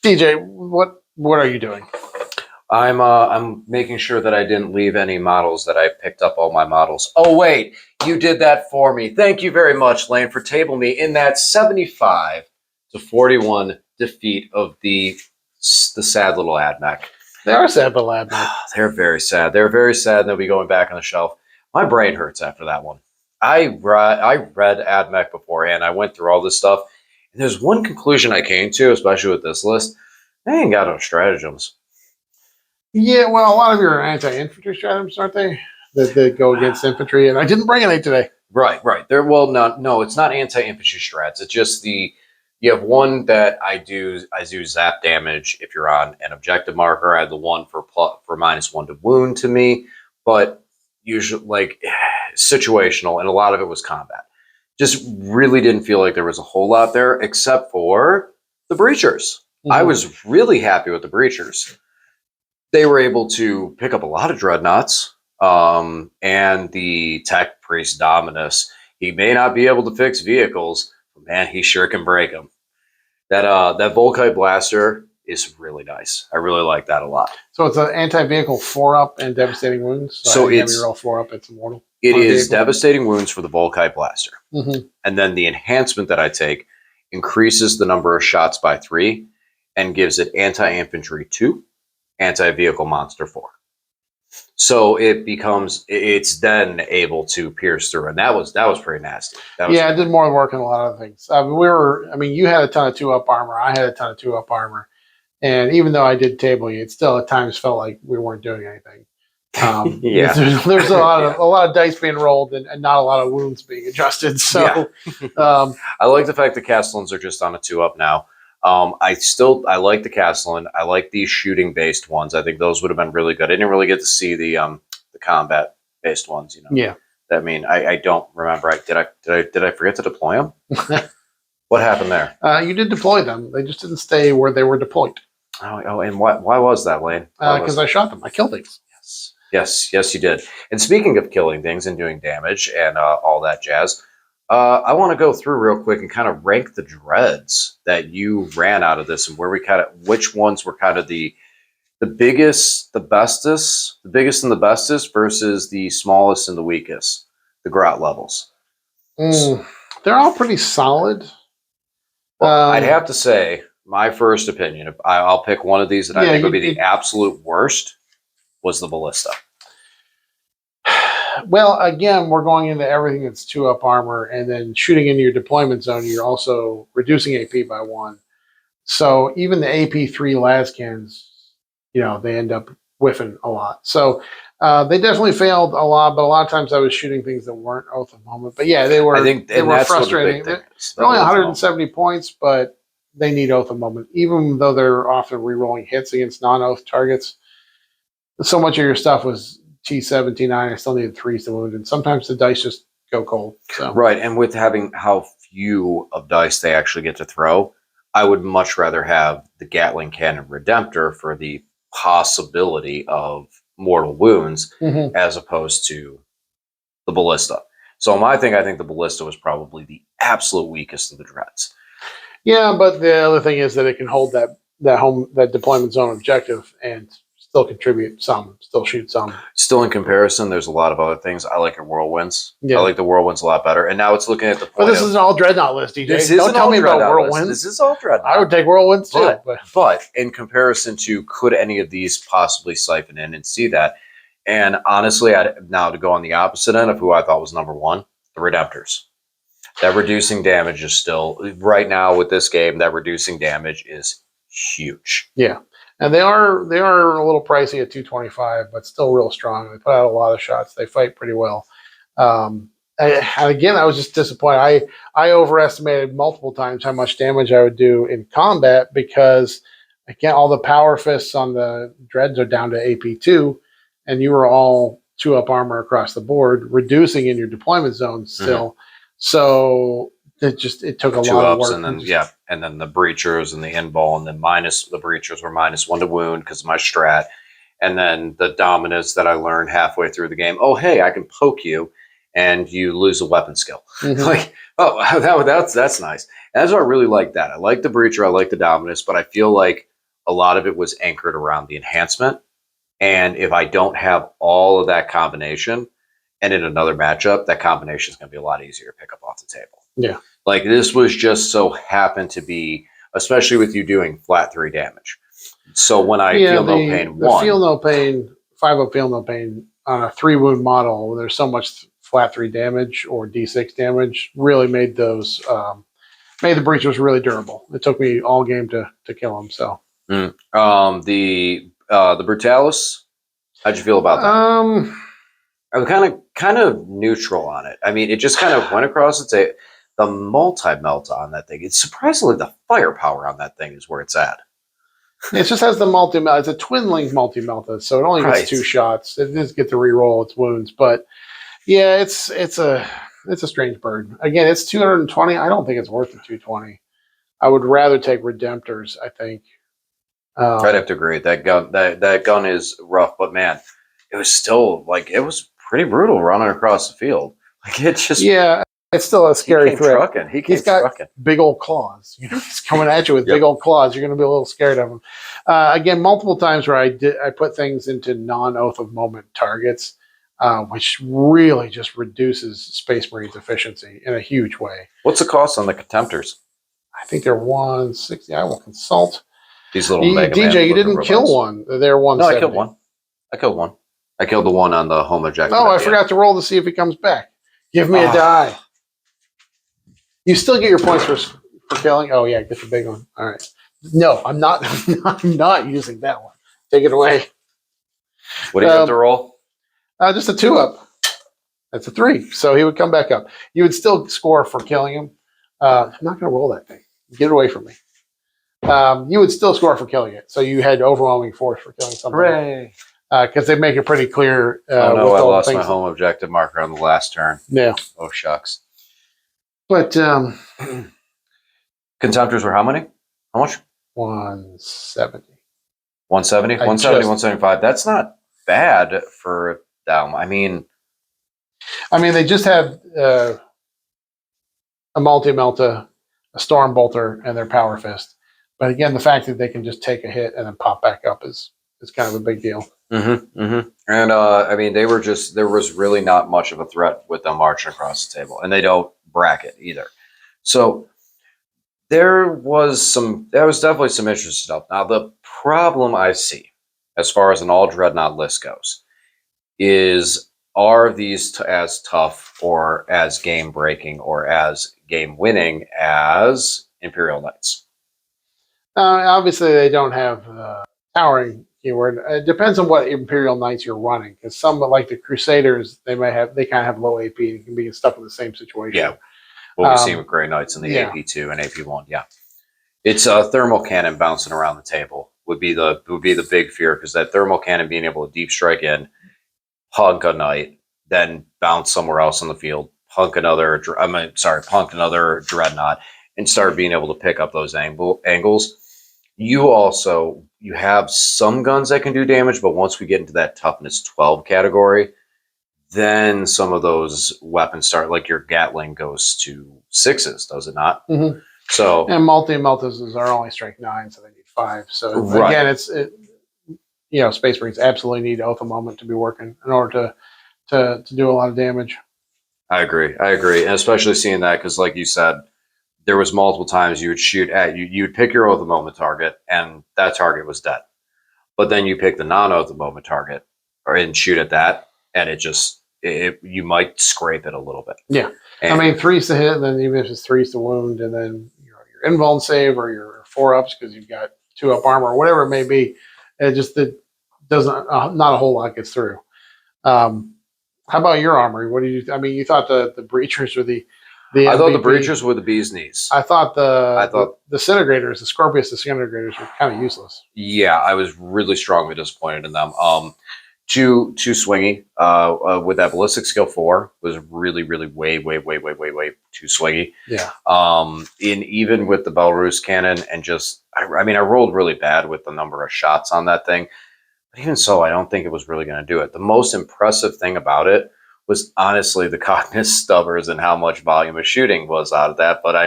TJ, what are you doing? I'm making sure that I didn't leave any models, that I picked up all my models. Oh wait, you did that for me. Thank you very much, Lane, for tabling me in that 75-41 defeat of the sad little Mech. They are sad little Mech. They're very sad. They're very sad, and they'll be going back on the shelf. My brain hurts after that one. I read Mech beforehand. I went through all this stuff, and there's one conclusion I came to, especially with this list. They ain't got no stratagems. Yeah, well, a lot of your anti-infantry stratagems, aren't they? That go against infantry, and I didn't bring any today. Right. They're no, it's not anti-infantry strats. It's just you have one that I do zap damage if you're on an objective marker. I had the one for -1 to wound to me, but usually like situational, and a lot of it was combat. Just really didn't feel like there was a whole lot there, except for the breachers. Mm-hmm. I was really happy with the breachers. They were able to pick up a lot of dreadnoughts, and the tech priest Dominus. He may not be able to fix vehicles, but man, he sure can break them. That Volkite blaster is really nice. I really like that a lot. So it's an anti-vehicle 4-up and devastating wounds. So it's roll 4-up. It's immortal. It is devastating wounds for the Volkite blaster, mm-hmm. and then the enhancement that I take increases the number of shots by 3, and gives it anti-infantry 2. Anti-vehicle monster 4. So it's then able to pierce through, and that was pretty nasty. I did more work on a lot of things. You had a ton of 2-up armor. I had a ton of 2-up armor, and even though I did table you, it still at times felt like we weren't doing anything. There's a lot of dice being rolled and not a lot of wounds being adjusted. So I like the fact that Castellans are just on a 2-up now. I like the Castellan. I like these shooting based ones. I think those would have been really good. I didn't really get to see the combat based ones. Yeah. I mean, I don't remember. Did I forget to deploy them? What happened there? You did deploy them. They just didn't stay where they were deployed. Oh, and why was that, Lane? Because I shot them. I killed things. Yes, you did. And speaking of killing things and doing damage and all that jazz. I want to go through real quick and kind of rank the dreads that you ran out of this, and which ones were kind of the biggest, the biggest and the bestest versus the smallest and the weakest, the grot levels. They're all pretty solid. Well, I'd have to say, my first opinion, I'll pick one of these that I think would be the absolute worst, was the ballista. Well, again, we're going into everything that's 2-up armor, and then shooting into your deployment zone, you're also reducing AP by 1. So even the AP3 lascans, they end up whiffing a lot. So they definitely failed a lot, but a lot of times I was shooting things that weren't Oath of Moment. But yeah, they were frustrating. They're only 170 points, but they need Oath of Moment, even though they're often re-rolling hits against non-Oath targets. So much of your stuff was T7, T9, I still needed 3s to wound, and sometimes the dice just go cold. So. Right, and with having how few of dice they actually get to throw, I would much rather have the Gatling Cannon Redemptor for the possibility of mortal wounds, mm-hmm. as opposed to the ballista. So I think the ballista was probably the absolute weakest of the dreads. Yeah, but the other thing is that it can hold that deployment zone objective and still contribute some, still shoot some. Still, in comparison, there's a lot of other things. I like your whirlwinds. Yeah. I like the whirlwinds a lot better. And now it's looking at the point. But this is an all dreadnought list, DJ. Don't tell me about whirlwinds. This is all dreadnought. I would take whirlwinds too. But in comparison to, could any of these possibly siphon in and see that? And honestly, now to go on the opposite end of who I thought was number 1, the Redemptors. That reducing damage is still, right now with this game, that reducing damage is huge. Yeah. And they are a little pricey at $225, but still real strong. They put out a lot of shots. They fight pretty well. Again, I was just disappointed. I overestimated multiple times how much damage I would do in combat because, again, all the power fists on the dreads are down to AP2, and you were all 2-up armor across the board, reducing in your deployment zone still. Mm-hmm. So it took a lot of work. And then the breachers and the in-ball, and then the breachers were -1 to wound because of my strat. And then the dominance that I learned halfway through the game. Oh, hey, I can poke you, and you lose a weapon skill. Mm-hmm. That's nice. And that's why I really like that. I like the breacher, I like the dominance, but I feel like a lot of it was anchored around the enhancement. And if I don't have all of that combination, and in another matchup, that combination is going to be a lot easier to pick up off the table. Yeah. Like this was just so happened to be, especially with you doing flat 3 damage. So when I feel no pain, the feel no pain, 5-0 feel no pain on a 3 wound model, there's so much flat 3 damage or D6 damage, really made those made the breachers really durable. It took me all game to kill them. So the Brutalis, how'd you feel about that? I'm kind of neutral on it. I mean, it just kind of went across the table. The multi-melt on that thing, it's surprisingly the firepower on that thing is where it's at. it just has the multi-melt. It's a twin link multi-melta, so it only gets 2 shots. It does get to re-roll its wounds, but yeah, it's a strange bird. Again, it's 220. I don't think it's worth the 220. I would rather take Redemptors, I think. I'd have to agree. That gun is rough, but man, it was still like it was pretty brutal running across the field. Like it just it's still a scary threat. He's got big old claws. You know, he's coming at you with big old claws. You're going to be a little scared of him. Again, multiple times where I put things into non-oath of moment targets, which really just reduces Space Marine's efficiency in a huge way. What's the cost on the Contemptors? I think they're 160. I will consult. These little Mega DJ, Man you didn't kill one. They're 170. No, I killed one. I killed the one on the home objective. Oh, I forgot to roll to see if he comes back. Give me a die. You still get your points for killing. Oh yeah, get the big one. All right. No, I'm not. I'm not using that one. Take it away. What do you have to roll? Just a 2-up. That's a 3. So he would come back up. You would still score for killing him. I'm not going to roll that thing. Get it away from me. You would still score for killing it. So you had overwhelming force for killing something. Hooray! Because they make it pretty clear. Oh no, I lost my home objective marker on the last turn. Yeah. Oh shucks. But Contemptors were how many? How much? 170. 170? 170, 175. That's not bad for them. I mean, they just have a multi-melta, a storm bolter, and their power fist. But again, the fact that they can just take a hit and then pop back up is kind of a big deal. And there was really not much of a threat with them marching across the table, and they don't bracket either. So there was definitely some interesting stuff. Now the problem I see, as far as an all dreadnought list goes, is are these as tough or as game breaking or as game winning as Imperial Knights? Obviously, they don't have towering keyword. It depends on what Imperial Knights you're running. Because some, like the Crusaders, they kind of have low AP and can be stuck in the same situation. Yeah, what we've seen with Grey Knights in the AP2 and AP1. Yeah, it's a thermal cannon bouncing around the table would be the big fear, because that thermal cannon being able to deep strike in, punk a knight, then bounce somewhere else on the field, punk another dreadnought, and start being able to pick up those angles. You have some guns that can do damage, but once we get into that toughness 12 category, then some of those weapons start, like your Gatling goes to 6s, does it not? Mm-hmm. So and multi-meltas are only strike 9, so they need 5. So again, Space Marines absolutely need Oath of Moment to be working in order to do a lot of damage. I agree, and especially seeing that, because like you said, there was multiple times you would shoot at you would pick your Oath of Moment target, and that target was dead. But then you pick the non-Oath of Moment target and shoot at that, and you might scrape it a little bit. Yeah, and 3's to hit, and then even if it's 3's to wound, and then your invuln save or your 4-ups because you've got 2-up armor or whatever it may be, it doesn't not a whole lot gets through. How about your armory? What do you? You thought the breachers were the I thought the breachers were the bee's knees. I thought the disintegrators, the Scorpius disintegrators, were kind of useless. Yeah, I was really strongly disappointed in them. Too swingy. With that ballistic skill 4 was really way too swingy. Yeah. Even with the Belarus cannon, and I rolled really bad with the number of shots on that thing. But even so, I don't think it was really going to do it. The most impressive thing about it was honestly the Cognis Stubbers and how much volume of shooting was out of that. But I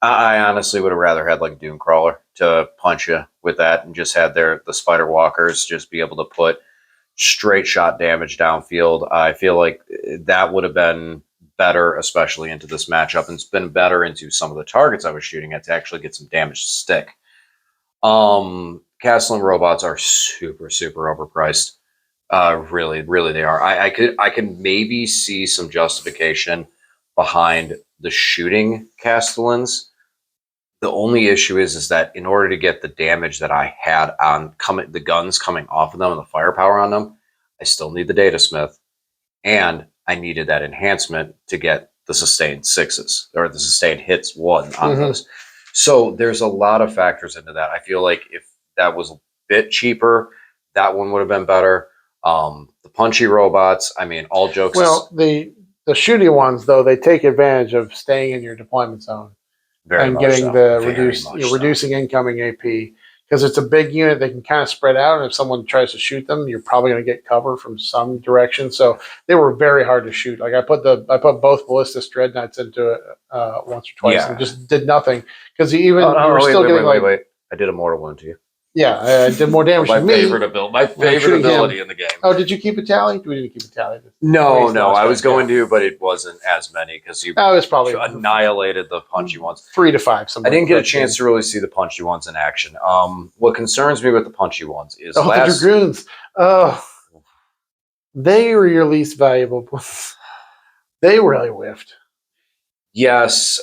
honestly would have rather had like a Dune Crawler to punch you with that, and just had the spider walkers just be able to put straight shot damage downfield. I feel like that would have been better, especially into this matchup, and it's been better into some of the targets I was shooting at to actually get some damage to stick. Castling robots are super, super overpriced. Really, really, they are. I can maybe see some justification behind the shooting Castellans. The only issue is that in order to get the damage that I had on the guns coming off of them and the firepower on them, I still need the Data Smith, and I needed that enhancement to get the sustained sixes or the sustained hits one on those. So there's a lot of factors into that. I feel like if that was a bit cheaper, that one would have been better. The punchy robots, I mean, all jokes. Well, the shooty ones though, they take advantage of staying in your deployment zone and getting the reducing incoming AP, because it's a big unit. They can kind of spread out, and if someone tries to shoot them, you're probably going to get cover from some direction. So they were very hard to shoot. Like I put both ballistic dreadnoughts into it once or twice, and just did nothing because you were still getting wait. I did a mortal wound to you. Yeah, I did more damage my to me. My favorite ability in the game. Oh, did you keep a tally? We didn't keep a tally. No, I was going to, but it wasn't as many because you was probably annihilated the punchy ones. 3 to 5. I didn't get a chance to really see the punchy ones in action. What concerns me with the punchy ones is the dragoons. Oh, they were your least valuable. They really whiffed. Yes.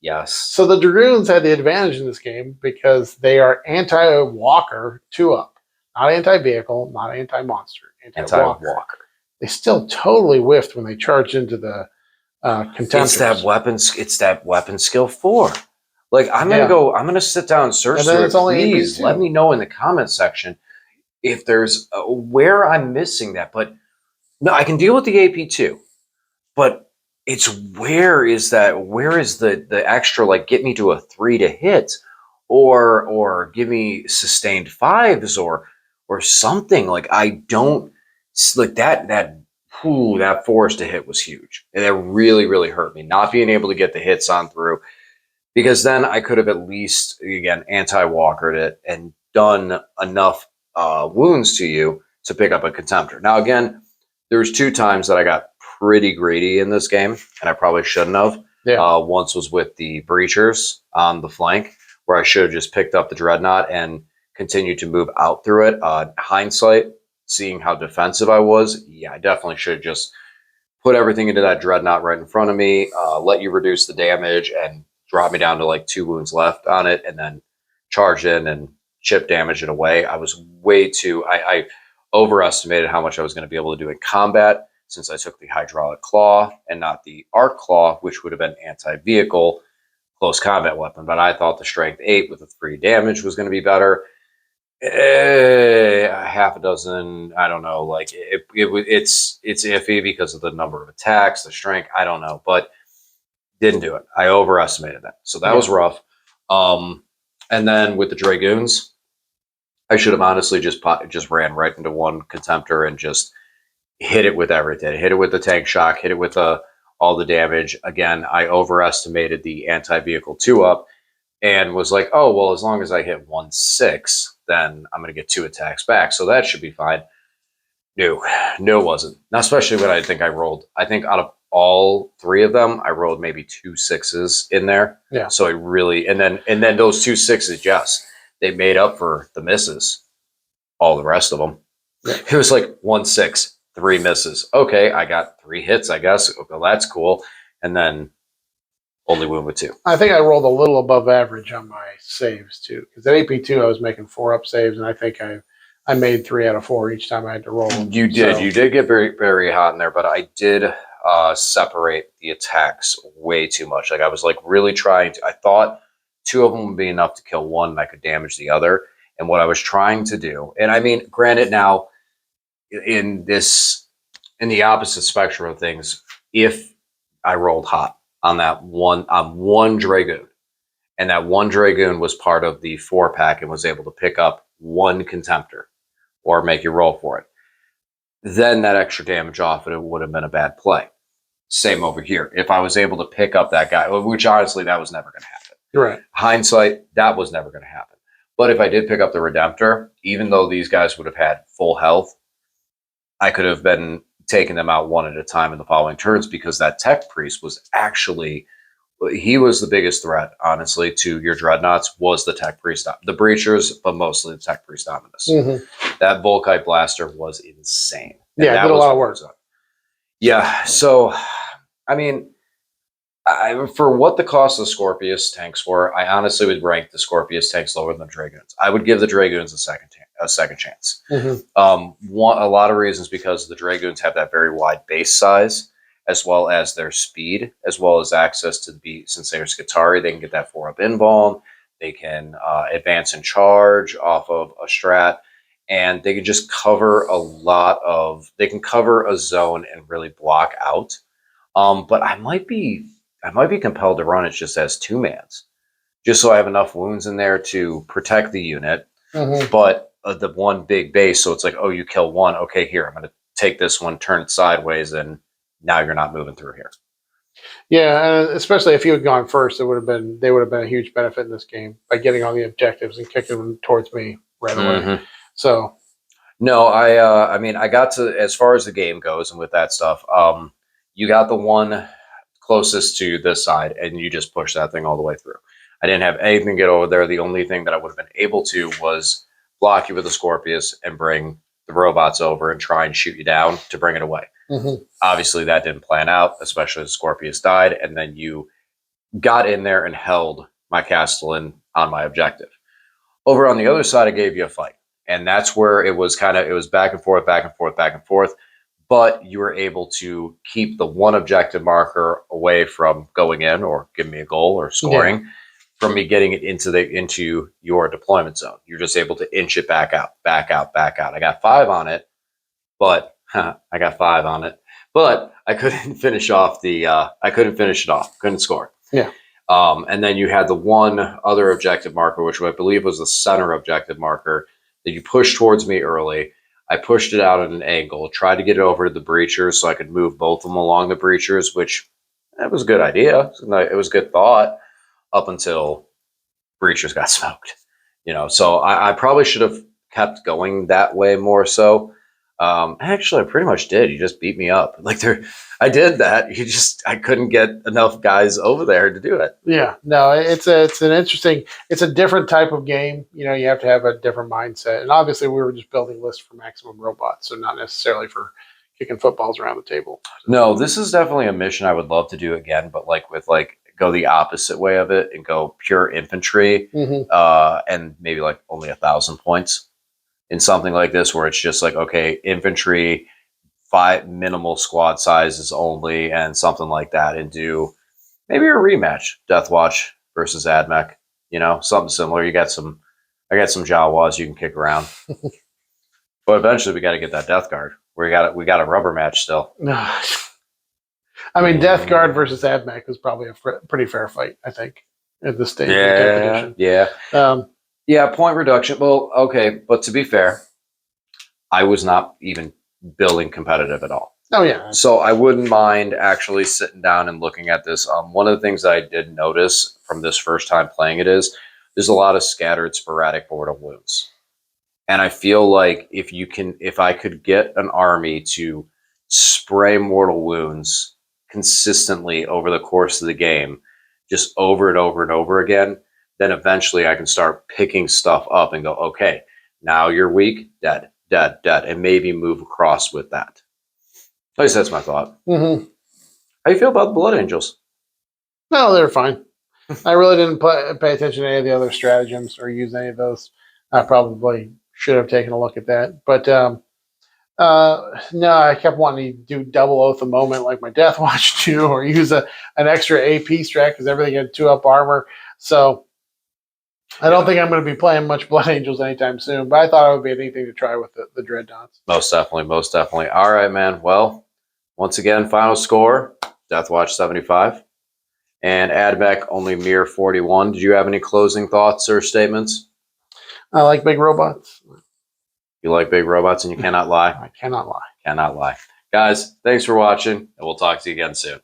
Yes. So the dragoons had the advantage in this game because they are anti-walker 2-up, not anti-vehicle, not anti-monster, anti-walker. They still totally whiffed when they charged into the contemptors. It's that weapon skill 4. Like I'm gonna sit down and search through it. Please let me know in the comment section if there's where I'm missing that. But no, I can deal with the AP2, but it's where is the extra, like get me to a 3 to hit or give me sustained 5s or something. Like I don't like that 4s to hit was huge. And it really, really hurt me not being able to get the hits on through, because then I could have at least, again, anti-walkered it and done enough wounds to you to pick up a contemptor. Now, again, there's 2 times that I got pretty greedy in this game, and I probably shouldn't have. Yeah. Once was with the breachers on the flank, where I should have just picked up the dreadnought and continued to move out through it. Hindsight, seeing how defensive I was, I definitely should have just put everything into that dreadnought right in front of me, let you reduce the damage, and drop me down to like 2 wounds left on it, and then charge in and chip damage it away. I was way too... I overestimated how much I was going to be able to do in combat, since I took the hydraulic claw and not the arc claw, which would have been anti-vehicle close combat weapon. But I thought the strength 8 with the 3 damage was going to be better. Half a dozen, I don't know. Like it's iffy because of the number of attacks, the strength. I don't know, but didn't do it. I overestimated that, so that was rough. And then with the dragoons, I should have honestly just ran right into one contemptor and just hit it with everything. Hit it with the tank shock, hit it with all the damage. Again, I overestimated the anti-vehicle 2-up and was like, oh, well, as long as I hit 1-6, then I'm going to get 2 attacks back. So that should be fine. No, it wasn't. Not especially when I think out of all 3 of them, I rolled maybe 2 6s in there. Yeah. So I really, and then those 2 6s, yes, they made up for the misses, all the rest of them. Yeah. It was like 1-6. 3 misses. Okay, I got 3 hits, I guess. Well, that's cool. And then only wound with 2. I think I rolled a little above average on my saves too, because at AP2 I was making 4-up saves, and I think I made 3 out of 4 each time I had to roll. You did get very, very hot in there, but I did separate the attacks way too much. Like I was like really trying to. I thought 2 of them would be enough to kill one, and I could damage the other. And what I was trying to do, and I mean, granted now, in the opposite spectrum of things, if I rolled hot on one dragoon, and that one dragoon was part of the 4-pack and was able to pick up 1 contemptor or make you roll for it, then that extra damage off it would have been a bad play. Same over here. If I was able to pick up that guy, which honestly that was never going to happen, Right. Hindsight, that was never going to happen. But if I did pick up the Redemptor, even though these guys would have had full health, I could have been taking them out one at a time in the following turns because that Tech Priest was actually, he was the biggest threat, honestly, to your Dreadnoughts was the Tech Priest, the Breachers, but mostly the Tech Priest Dominus. That Volkite Blaster was insane. And yeah, that did a was lot of work. Yeah, so, I mean, for what the cost of the Scorpius tanks were, I honestly would rank the Scorpius tanks lower than the Dragoons. I would give the Dragoons a second chance. A lot of reasons because the Dragoons have that very wide base size, as well as their speed, as well as access to the beat. Since they're Skitarii, they can get that 4-up invuln. They can advance and charge off of a strat, and they can just cover a lot of. They can cover a zone and really block out. But I might be compelled to run it just as 2-mans, just so I have enough wounds in there to protect the unit. But the one big base, so it's like, oh, you kill one. Okay, here, I'm going to take this one, turn it sideways, and now you're not moving through here. Yeah, and especially if you had gone first, they would have been a huge benefit in this game by getting all the objectives and kicking them towards me right away. So, no, I mean, I got to as far as the game goes, and with that stuff, you got the one closest to this side, and you just push that thing all the way through. I didn't have anything to get over there. The only thing that I would have been able to was block you with the Scorpius and bring the robots over and try and shoot you down to bring it away. Obviously, that didn't plan out, especially as Scorpius died, and then you got in there and held my Castellan on my objective. Over on the other side, I gave you a fight, and that's where it was back and forth, back and forth, back and forth. But you were able to keep the one objective marker away from going in or giving me a goal or scoring, from me getting it into your deployment zone. You're just able to inch it back out, back out, back out. I got 5 on it, but I couldn't finish off the. I couldn't finish it off. Couldn't score. Yeah. And then you had the one other objective marker, which I believe was the center objective marker, that you pushed towards me early. I pushed it out at an angle, tried to get it over to the breachers so I could move both of them along the breachers, which that was a good idea. It was a good thought up until breachers got smoked. So I probably should have kept going that way more so. Actually, I pretty much did. You just beat me up. I did that. I couldn't get enough guys over there to do it. Yeah, no, it's a different type of game. You have to have a different mindset. And obviously we were just building lists for maximum robots, so not necessarily for kicking footballs around the table. No, this is definitely a mission I would love to do again, but go the opposite way of it and go pure infantry, and maybe only 1,000 points in something like this, where it's just okay, infantry, 5 minimal squad sizes only, and something like that, and do maybe a rematch, Deathwatch versus AdMech, something similar. I got some Jawas you can kick around, but eventually we got to get that Death Guard. We got a rubber match still. I mean, Death Guard versus AdMech is probably a pretty fair fight, I think, at this stage. Yeah, point reduction. Well, okay, but to be fair, I was not even building competitive at all. Oh, yeah. So I wouldn't mind actually sitting down and looking at this. One of the things that I did notice from this first time playing it is there's a lot of scattered sporadic mortal wounds. And I feel like if I could get an army to spray mortal wounds consistently over the course of the game, just over and over and over again, then eventually I can start picking stuff up and go, okay, now you're weak, dead, and maybe move across with that. At least that's my thought. How you feel about the Blood Angels? No, they're fine. I really didn't pay attention to any of the other stratagems or use any of those. I probably should have taken a look at that. But no, I kept wanting to do double Oath a moment like my Deathwatch do, or use an extra AP strat because everything had 2-up armor. So I don't think I'm going to be playing much Blood Angels anytime soon, but I thought it would be anything to try with the Dreadnoughts. Most definitely. All right, man. Well, once again, final score, Deathwatch 75. And AdMech only mere 41. Did you have any closing thoughts or statements? I like big robots. You like big robots and you cannot lie? I cannot lie. Cannot lie. Guys, thanks for watching, and we'll talk to you again soon.